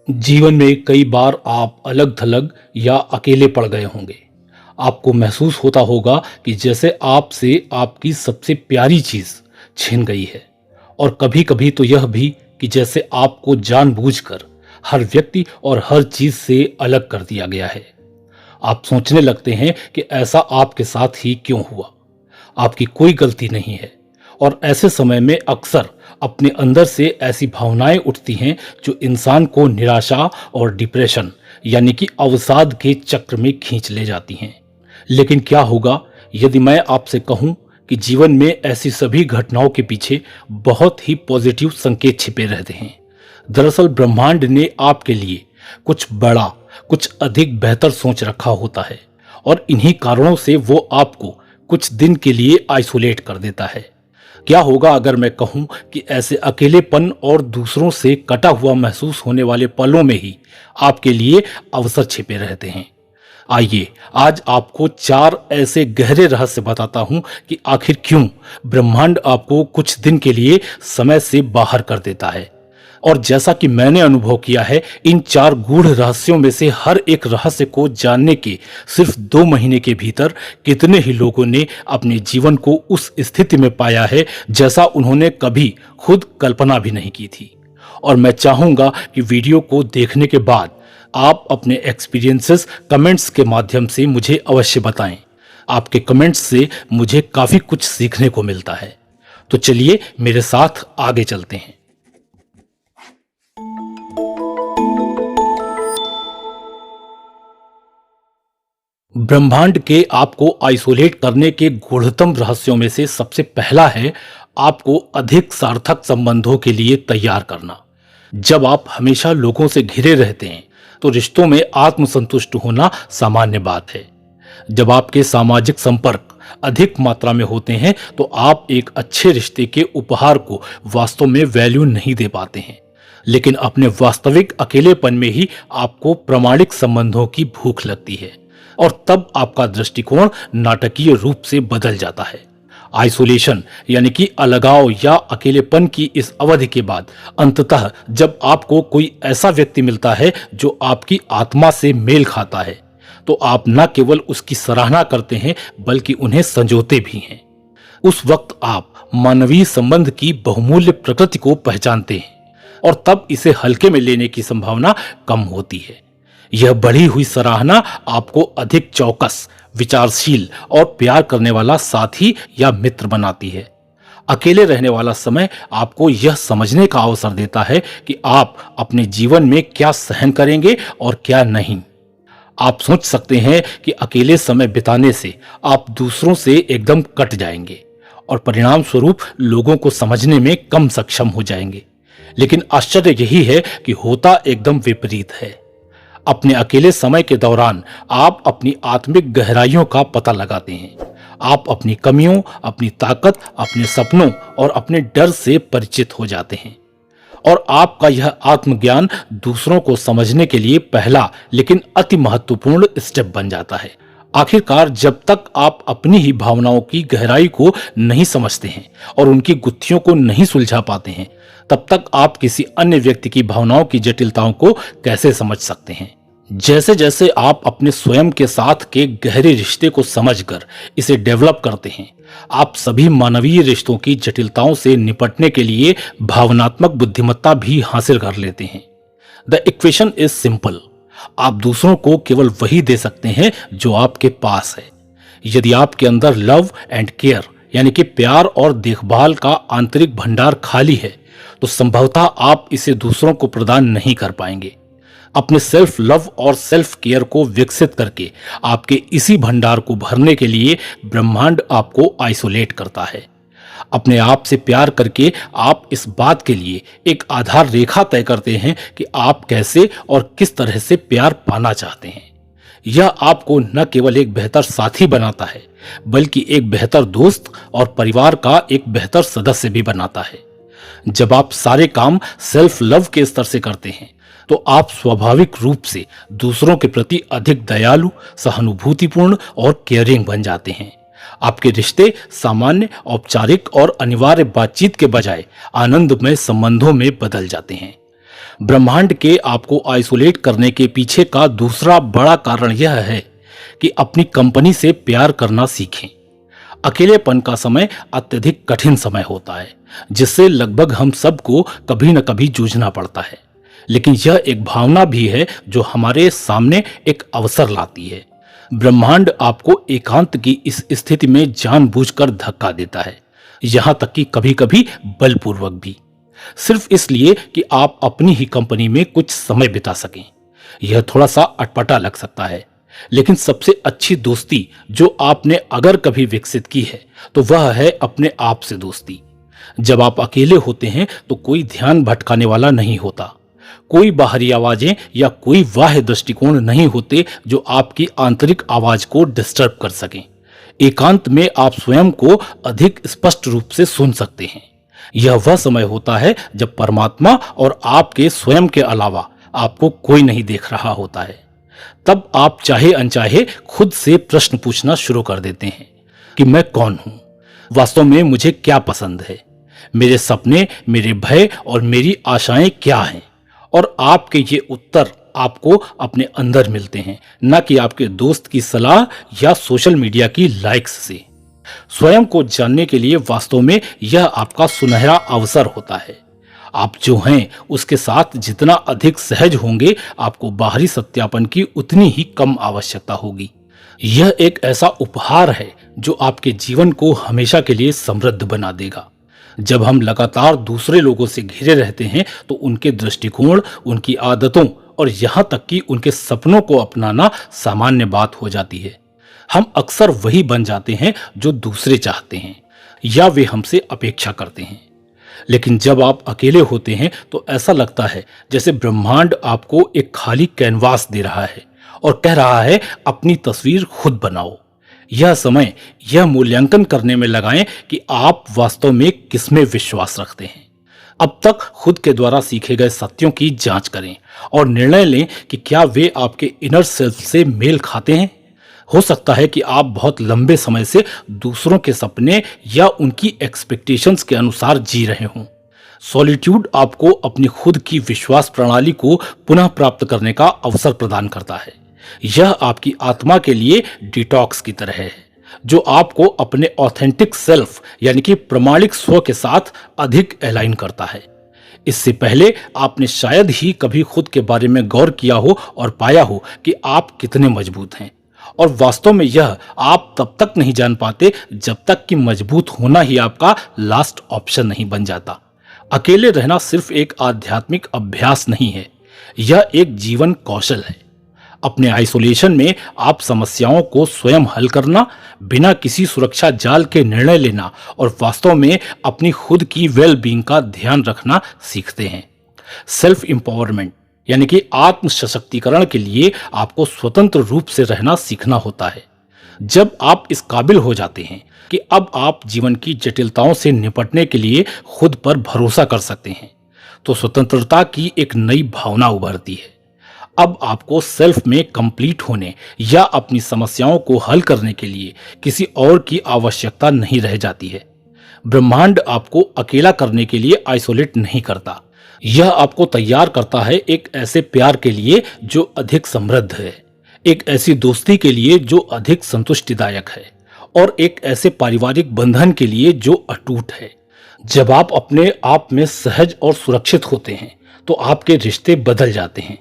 जीवन में कई बार आप अलग थलग या अकेले पड़ गए होंगे। आपको महसूस होता होगा कि जैसे आपसे आपकी सबसे प्यारी चीज छिन गई है। और कभी कभी तो यह भी कि जैसे आपको जानबूझकर हर व्यक्ति और हर चीज से अलग कर दिया गया है। आप सोचने लगते हैं कि ऐसा आपके साथ ही क्यों हुआ, आपकी कोई गलती नहीं है। और ऐसे समय में अक्सर अपने अंदर से ऐसी भावनाएं उठती हैं जो इंसान को निराशा और डिप्रेशन यानी कि अवसाद के चक्र में खींच ले जाती हैं। लेकिन क्या होगा यदि मैं आपसे कहूं कि जीवन में ऐसी सभी घटनाओं के पीछे बहुत ही पॉजिटिव संकेत छिपे रहते हैं। दरअसल ब्रह्मांड ने आपके लिए कुछ बड़ा, कुछ अधिक बेहतर सोच रखा होता है और इन्हीं कारणों से वो आपको कुछ दिन के लिए आइसोलेट कर देता है। क्या होगा अगर मैं कहूं कि ऐसे अकेलेपन और दूसरों से कटा हुआ महसूस होने वाले पलों में ही आपके लिए अवसर छिपे रहते हैं। आइए आज आपको 4 ऐसे गहरे रहस्य बताता हूं कि आखिर क्यों ब्रह्मांड आपको कुछ दिन के लिए समय से बाहर कर देता है। और जैसा कि मैंने अनुभव किया है, इन 4 गूढ़ रहस्यों में से हर एक रहस्य को जानने के सिर्फ 2 महीने के भीतर कितने ही लोगों ने अपने जीवन को उस स्थिति में पाया है जैसा उन्होंने कभी खुद कल्पना भी नहीं की थी। और मैं चाहूंगा कि वीडियो को देखने के बाद आप अपने एक्सपीरियंसेस कमेंट्स के माध्यम से मुझे अवश्य बताएं। आपके कमेंट्स से मुझे काफी कुछ सीखने को मिलता है। तो चलिए मेरे साथ आगे चलते हैं। ब्रह्मांड के आपको आइसोलेट करने के गूढ़तम रहस्यों में से सबसे पहला है आपको अधिक सार्थक संबंधों के लिए तैयार करना। जब आप हमेशा लोगों से घिरे रहते हैं तो रिश्तों में आत्मसंतुष्ट होना सामान्य बात है। जब आपके सामाजिक संपर्क अधिक मात्रा में होते हैं तो आप एक अच्छे रिश्ते के उपहार को वास्तव में वैल्यू नहीं दे पाते हैं। लेकिन अपने वास्तविक अकेलेपन में ही आपको प्रामाणिक संबंधों की भूख लगती है और तब आपका दृष्टिकोण नाटकीय रूप से बदल जाता है। आइसोलेशन यानी कि अलगाव या अकेलेपन की इस अवधि के बाद अंततः जब आपको कोई ऐसा व्यक्ति मिलता है जो आपकी आत्मा से मेल खाता है तो आप न केवल उसकी सराहना करते हैं बल्कि उन्हें संजोते भी हैं। उस वक्त आप मानवीय संबंध की बहुमूल्य प्रकृति को पहचानते हैं और तब इसे हल्के में लेने की संभावना कम होती है। यह बढ़ी हुई सराहना आपको अधिक चौकस, विचारशील और प्यार करने वाला साथी या मित्र बनाती है। अकेले रहने वाला समय आपको यह समझने का अवसर देता है कि आप अपने जीवन में क्या सहन करेंगे और क्या नहीं। आप सोच सकते हैं कि अकेले समय बिताने से आप दूसरों से एकदम कट जाएंगे और परिणाम स्वरूप लोगों को समझने में कम सक्षम हो जाएंगे। लेकिन आश्चर्य यही है कि होता एकदम विपरीत है। अपने अकेले समय के दौरान आप अपनी आत्मिक गहराइयों का पता लगाते हैं। आप अपनी कमियों, अपनी ताकत, अपने सपनों और अपने डर से परिचित हो जाते हैं। और आपका यह आत्मज्ञान दूसरों को समझने के लिए पहला लेकिन अति महत्वपूर्ण स्टेप बन जाता है। आखिरकार जब तक आप अपनी ही भावनाओं की गहराई को नहीं समझते हैं और उनकी गुत्थियों को नहीं सुलझा पाते हैं, तब तक आप किसी अन्य व्यक्ति की भावनाओं की जटिलताओं को कैसे समझ सकते हैं। जैसे जैसे आप अपने स्वयं के साथ के गहरे रिश्ते को समझकर इसे डेवलप करते हैं, आप सभी मानवीय रिश्तों की जटिलताओं से निपटने के लिए भावनात्मक बुद्धिमत्ता भी हासिल कर लेते हैं। The equation is simple. आप दूसरों को केवल वही दे सकते हैं जो आपके पास है। यदि आपके अंदर लव एंड केयर यानी कि प्यार और देखभाल का आंतरिक भंडार खाली है तो संभवतः आप इसे दूसरों को प्रदान नहीं कर पाएंगे। अपने सेल्फ लव और सेल्फ केयर को विकसित करके आपके इसी भंडार को भरने के लिए ब्रह्मांड आपको आइसोलेट करता है। अपने आप से प्यार करके आप इस बात के लिए एक आधार रेखा तय करते हैं कि आप कैसे और किस तरह से प्यार पाना चाहते हैं। यह आपको न केवल एक बेहतर साथी बनाता है बल्कि एक बेहतर दोस्त और परिवार का एक बेहतर सदस्य भी बनाता है। जब आप सारे काम सेल्फ लव के स्तर से करते हैं तो आप स्वाभाविक रूप से दूसरों के प्रति अधिक दयालु, सहानुभूतिपूर्ण और केयरिंग बन जाते हैं। आपके रिश्ते सामान्य, औपचारिक और अनिवार्य बातचीत के बजाय आनंदमय संबंधों में बदल जाते हैं। ब्रह्मांड के आपको आइसोलेट करने के पीछे का दूसरा बड़ा कारण यह है कि अपनी कंपनी से प्यार करना सीखें। अकेलेपन का समय अत्यधिक कठिन समय होता है, जिससे लगभग हम सबको कभी न कभी जूझना पड़ता है। लेकिन यह एक भावना भी है जो हमारे सामने एक अवसर लाती है। ब्रह्मांड आपको एकांत की इस स्थिति में जानबूझकर धक्का देता है, यहां तक कि कभी कभी बलपूर्वक भी, सिर्फ इसलिए कि आप अपनी ही कंपनी में कुछ समय बिता सकें। यह थोड़ा सा अटपटा लग सकता है, लेकिन सबसे अच्छी दोस्ती जो आपने अगर कभी विकसित की है तो वह है अपने आप से दोस्ती। जब आप अकेले होते हैं तो कोई ध्यान भटकाने वाला नहीं होता, कोई बाहरी आवाजें या कोई बाह्य दृष्टिकोण नहीं होते जो आपकी आंतरिक आवाज को डिस्टर्ब कर सकें। एकांत में आप स्वयं को अधिक स्पष्ट रूप से सुन सकते हैं। यह वह समय होता है जब परमात्मा और आपके स्वयं के अलावा आपको कोई नहीं देख रहा होता है। तब आप चाहे अनचाहे खुद से प्रश्न पूछना शुरू कर देते हैं कि मैं कौन हूं, वास्तव में मुझे क्या पसंद है, मेरे सपने, मेरे भय और मेरी आशाएं क्या हैं। और आपके ये उत्तर आपको अपने अंदर मिलते हैं, न कि आपके दोस्त की सलाह या सोशल मीडिया की लाइक्स से। स्वयं को जानने के लिए वास्तव में यह आपका सुनहरा अवसर होता है। आप जो हैं उसके साथ जितना अधिक सहज होंगे, आपको बाहरी सत्यापन की उतनी ही कम आवश्यकता होगी। यह एक ऐसा उपहार है जो आपके जीवन को हमेशा के लिए समृद्ध बना देगा। जब हम लगातार दूसरे लोगों से घिरे रहते हैं तो उनके दृष्टिकोण, उनकी आदतों और यहां तक कि उनके सपनों को अपनाना सामान्य बात हो जाती है। हम अक्सर वही बन जाते हैं जो दूसरे चाहते हैं या वे हमसे अपेक्षा करते हैं। लेकिन जब आप अकेले होते हैं तो ऐसा लगता है जैसे ब्रह्मांड आपको एक खाली कैनवास दे रहा है और कह रहा है अपनी तस्वीर खुद बनाओ। यह समय यह मूल्यांकन करने में लगाएं कि आप वास्तव में किसमें विश्वास रखते हैं। अब तक खुद के द्वारा सीखे गए सत्यों की जांच करें और निर्णय लें कि क्या वे आपके इनर सेल्फ से मेल खाते हैं। हो सकता है कि आप बहुत लंबे समय से दूसरों के सपने या उनकी एक्सपेक्टेशंस के अनुसार जी रहे हों। सॉलिट्यूड आपको अपनी खुद की विश्वास प्रणाली को पुनः प्राप्त करने का अवसर प्रदान करता है। यह आपकी आत्मा के लिए डिटॉक्स की तरह है, जो आपको अपने ऑथेंटिक सेल्फ यानी कि प्रमाणिक स्व के साथ अधिक अलाइन करता है। इससे पहले आपने शायद ही कभी खुद के बारे में गौर किया हो और पाया हो कि आप कितने मजबूत हैं। और वास्तव में यह आप तब तक नहीं जान पाते जब तक कि मजबूत होना ही आपका लास्ट ऑप्शन नहीं बन जाता। अकेले रहना सिर्फ एक आध्यात्मिक अभ्यास नहीं है, यह एक जीवन कौशल है। अपने आइसोलेशन में आप समस्याओं को स्वयं हल करना, बिना किसी सुरक्षा जाल के निर्णय लेना और वास्तव में अपनी खुद की वेल बीइंग का ध्यान रखना सीखते हैं। सेल्फ एम्पावरमेंट यानी कि आत्म सशक्तिकरण के लिए आपको स्वतंत्र रूप से रहना सीखना होता है। जब आप इस काबिल हो जाते हैं कि अब आप जीवन की जटिलताओं से निपटने के लिए खुद पर भरोसा कर सकते हैं, तो स्वतंत्रता की एक नई भावना उभरती है। अब आपको सेल्फ में कंप्लीट होने या अपनी समस्याओं को हल करने के लिए किसी और की आवश्यकता नहीं रह जाती है। ब्रह्मांड आपको अकेला करने के लिए आइसोलेट नहीं करता, यह आपको तैयार करता है एक ऐसे प्यार के लिए जो अधिक समृद्ध है, एक ऐसी दोस्ती के लिए जो अधिक संतुष्टिदायक है और एक ऐसे पारिवारिक बंधन के लिए जो अटूट है। जब आप अपने आप में सहज और सुरक्षित होते हैं तो आपके रिश्ते बदल जाते हैं।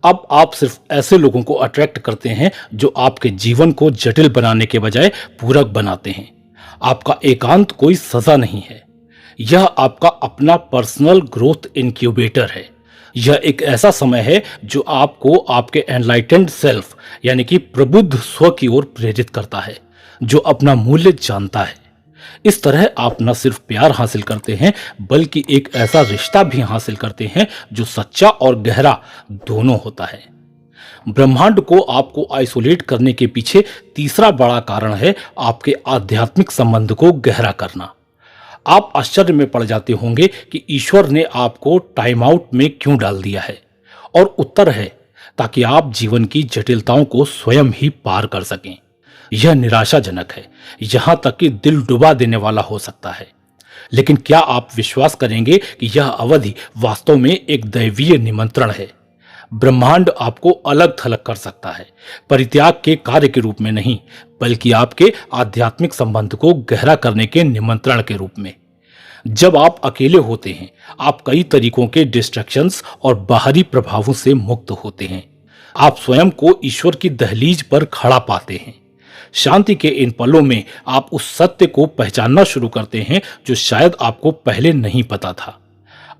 अब आप सिर्फ ऐसे लोगों को अट्रैक्ट करते हैं जो आपके जीवन को जटिल बनाने के बजाय पूरक बनाते हैं। आपका एकांत कोई सजा नहीं है, यह आपका अपना पर्सनल ग्रोथ इनक्यूबेटर है। यह एक ऐसा समय है जो आपको आपके एनलाइटेंड सेल्फ यानी कि प्रबुद्ध स्व की ओर प्रेरित करता है, जो अपना मूल्य जानता है। इस तरह आप न सिर्फ प्यार हासिल करते हैं बल्कि एक ऐसा रिश्ता भी हासिल करते हैं जो सच्चा और गहरा दोनों होता है। ब्रह्मांड को आपको आइसोलेट करने के पीछे तीसरा बड़ा कारण है आपके आध्यात्मिक संबंध को गहरा करना। आप आश्चर्य में पड़ जाते होंगे कि ईश्वर ने आपको टाइम आउट में क्यों डाल दिया है, और उत्तर है ताकि आप जीवन की जटिलताओं को स्वयं ही पार कर सकें। यह निराशाजनक है, यहां तक कि दिल डुबा देने वाला हो सकता है। लेकिन क्या आप विश्वास करेंगे कि यह अवधि वास्तव में एक दैवीय निमंत्रण है? ब्रह्मांड आपको अलग थलग कर सकता है, परित्याग के कार्य के रूप में नहीं, बल्कि आपके आध्यात्मिक संबंध को गहरा करने के निमंत्रण के रूप में। जब आप अकेले होते हैं, आप कई तरीकों के डिस्ट्रैक्शंस और बाहरी प्रभावों से मुक्त होते हैं। आप स्वयं को ईश्वर की दहलीज पर खड़ा पाते हैं। शांति के इन पलों में आप उस सत्य को पहचानना शुरू करते हैं जो शायद आपको पहले नहीं पता था।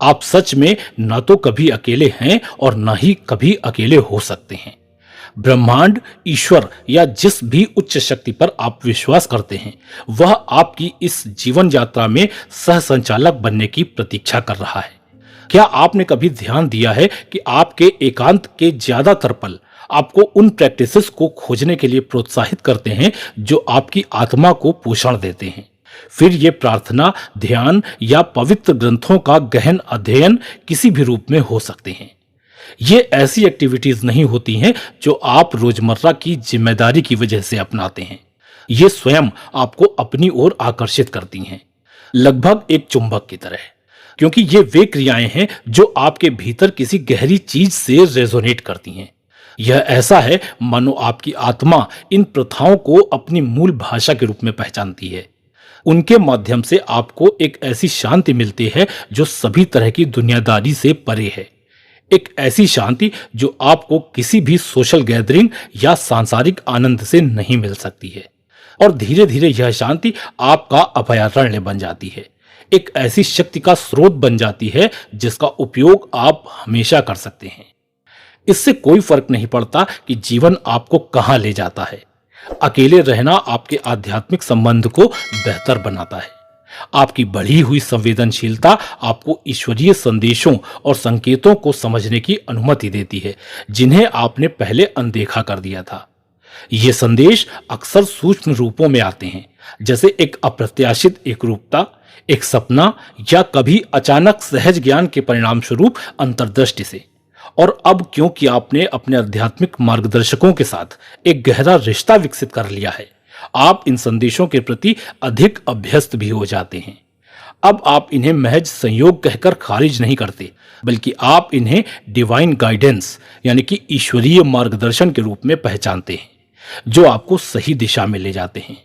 आप सच में न तो कभी अकेले हैं और न ही कभी अकेले हो सकते हैं। ब्रह्मांड, ईश्वर या जिस भी उच्च शक्ति पर आप विश्वास करते हैं, वह आपकी इस जीवन यात्रा में सह संचालक बनने की प्रतीक्षा कर रहा है। क्या आपने कभी ध्यान दिया है कि आपके एकांत के ज्यादातर पल आपको उन प्रैक्टिसेस को खोजने के लिए प्रोत्साहित करते हैं जो आपकी आत्मा को पोषण देते हैं? फिर ये प्रार्थना, ध्यान या पवित्र ग्रंथों का गहन अध्ययन किसी भी रूप में हो सकते हैं। ये ऐसी एक्टिविटीज नहीं होती हैं जो आप रोजमर्रा की जिम्मेदारी की वजह से अपनाते हैं। ये स्वयं आपको अपनी ओर आकर्षित करती हैं, लगभग एक चुंबक की तरह, क्योंकि ये वे क्रियाएं हैं जो आपके भीतर किसी गहरी चीज से रेजोनेट करती हैं। यह ऐसा है मानो आपकी आत्मा इन प्रथाओं को अपनी मूल भाषा के रूप में पहचानती है। उनके माध्यम से आपको एक ऐसी शांति मिलती है जो सभी तरह की दुनियादारी से परे है। एक ऐसी शांति जो आपको किसी भी सोशल गैदरिंग या सांसारिक आनंद से नहीं मिल सकती है। और धीरे धीरे यह शांति आपका अभयारण्य बन जाती है, एक ऐसी शक्ति का स्रोत बन जाती है जिसका उपयोग आप हमेशा कर सकते हैं। इससे कोई फर्क नहीं पड़ता कि जीवन आपको कहां ले जाता है। अकेले रहना आपके आध्यात्मिक संबंध को बेहतर बनाता है। आपकी बढ़ी हुई संवेदनशीलता आपको ईश्वरीय संदेशों और संकेतों को समझने की अनुमति देती है जिन्हें आपने पहले अनदेखा कर दिया था। ये संदेश अक्सर सूक्ष्म रूपों में आते हैं, जैसे एक अप्रत्याशित एकरूपता, एक सपना या कभी अचानक सहज ज्ञान के परिणाम स्वरूप अंतर्दृष्टि से। और अब क्योंकि आपने अपने आध्यात्मिक मार्गदर्शकों के साथ एक गहरा रिश्ता विकसित कर लिया है, आप इन संदेशों के प्रति अधिक अभ्यस्त भी हो जाते हैं। अब आप इन्हें महज संयोग कहकर खारिज नहीं करते, बल्कि आप इन्हें डिवाइन गाइडेंस यानी कि ईश्वरीय मार्गदर्शन के रूप में पहचानते हैं, जो आपको सही दिशा में ले जाते हैं।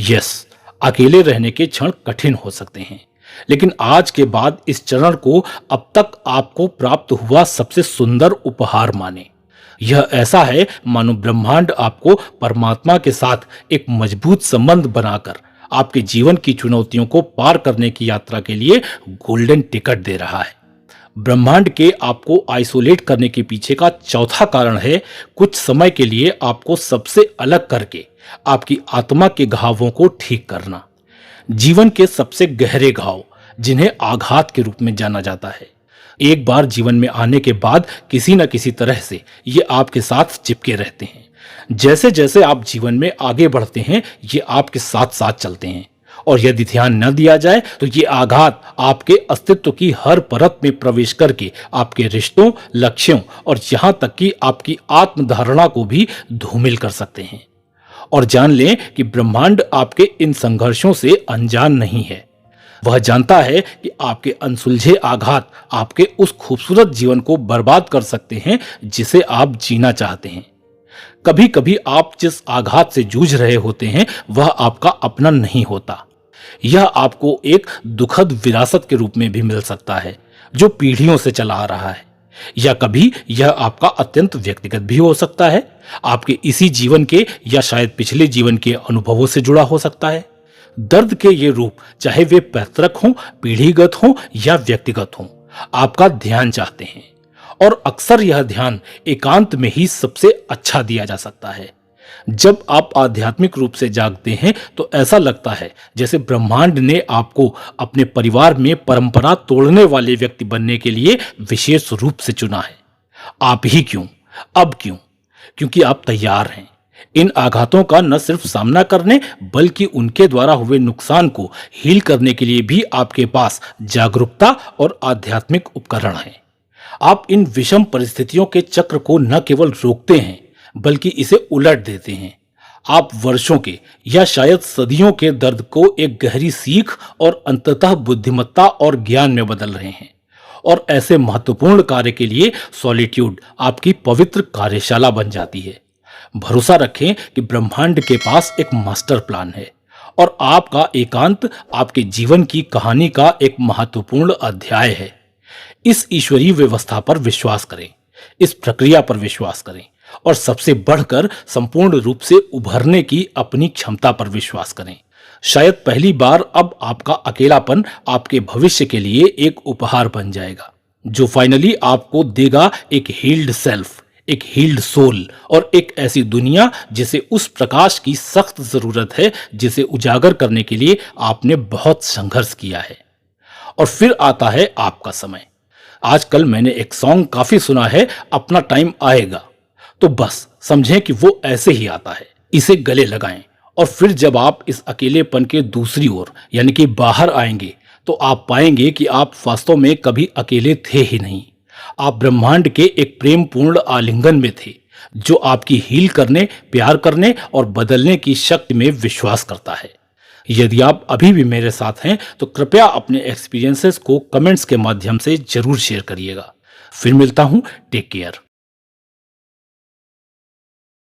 यस, अकेले रहने के क्षण कठिन हो सकते हैं, लेकिन आज के बाद इस चरण को अब तक आपको प्राप्त हुआ सबसे सुंदर उपहार माने। यह ऐसा है मानो ब्रह्मांड आपको परमात्मा के साथ एक मजबूत संबंध बनाकर आपके जीवन की चुनौतियों को पार करने की यात्रा के लिए गोल्डन टिकट दे रहा है। ब्रह्मांड के आपको आइसोलेट करने के पीछे का चौथा कारण है कुछ समय के लिए आपको सबसे अलग करके आपकी आत्मा के घावों को ठीक करना। जीवन के सबसे गहरे घाव, जिन्हें आघात के रूप में जाना जाता है, एक बार जीवन में आने के बाद किसी न किसी तरह से ये आपके साथ चिपके रहते हैं। जैसे जैसे आप जीवन में आगे बढ़ते हैं, ये आपके साथ साथ चलते हैं, और यदि ध्यान न दिया जाए तो ये आघात आपके अस्तित्व की हर परत में प्रवेश करके आपके रिश्तों, लक्ष्यों और यहां तक कि आपकी आत्मधारणा को भी धूमिल कर सकते हैं। और जान लें कि ब्रह्मांड आपके इन संघर्षों से अनजान नहीं है। वह जानता है कि आपके अनसुलझे आघात आपके उस खूबसूरत जीवन को बर्बाद कर सकते हैं जिसे आप जीना चाहते हैं। कभी कभी आप जिस आघात से जूझ रहे होते हैं वह आपका अपना नहीं होता। यह आपको एक दुखद विरासत के रूप में भी मिल सकता है जो पीढ़ियों से चला आ रहा है, या कभी यह आपका अत्यंत व्यक्तिगत भी हो सकता है, आपके इसी जीवन के या शायद पिछले जीवन के अनुभवों से जुड़ा हो सकता है। दर्द के ये रूप, चाहे वे पैतृक हों, पीढ़ीगत हों या व्यक्तिगत हों, आपका ध्यान चाहते हैं, और अक्सर यह ध्यान एकांत में ही सबसे अच्छा दिया जा सकता है। जब आप आध्यात्मिक रूप से जागते हैं तो ऐसा लगता है जैसे ब्रह्मांड ने आपको अपने परिवार में परंपरा तोड़ने वाले व्यक्ति बनने के लिए विशेष रूप से चुना है। आप ही क्यों, अब क्यों? क्योंकि आप तैयार हैं इन आघातों का न सिर्फ सामना करने, बल्कि उनके द्वारा हुए नुकसान को हील करने के लिए भी आपके पास जागरूकता और आध्यात्मिक उपकरण हैं। आप इन विषम परिस्थितियों के चक्र को न केवल रोकते हैं, बल्कि इसे उलट देते हैं। आप वर्षों के या शायद सदियों के दर्द को एक गहरी सीख और अंततः बुद्धिमत्ता और ज्ञान में बदल रहे हैं। और ऐसे महत्वपूर्ण कार्य के लिए सॉलिट्यूड आपकी पवित्र कार्यशाला बन जाती है। भरोसा रखें कि ब्रह्मांड के पास एक मास्टर प्लान है और आपका एकांत आपके जीवन की कहानी का एक महत्वपूर्ण अध्याय है। इस ईश्वरीय व्यवस्था पर विश्वास करें, इस प्रक्रिया पर विश्वास करें और सबसे बढ़कर संपूर्ण रूप से उभरने की अपनी क्षमता पर विश्वास करें। शायद पहली बार अब आपका अकेलापन आपके भविष्य के लिए एक उपहार बन जाएगा, जो फाइनली आपको देगा एक हील्ड सेल्फ, एक हील्ड सोल और एक ऐसी दुनिया जिसे उस प्रकाश की सख्त जरूरत है जिसे उजागर करने के लिए आपने बहुत संघर्ष किया है। और फिर आता है आपका समय। आजकल मैंने एक सॉन्ग काफी सुना है, अपना टाइम आएगा। तो बस समझें कि वो ऐसे ही आता है, इसे गले लगाएं और फिर जब आप इस अकेलेपन के दूसरी ओर यानी कि बाहर आएंगे तो आप पाएंगे कि आप वास्तव में कभी अकेले थे ही नहीं। आप ब्रह्मांड के एक प्रेमपूर्ण आलिंगन में थे जो आपकी हील करने, प्यार करने और बदलने की शक्ति में विश्वास करता है। यदि आप अभी भी मेरे साथ हैं तो कृपया अपने एक्सपीरियंसेस को कमेंट्स के माध्यम से जरूर शेयर करिएगा। फिर मिलता हूं, टेक केयर।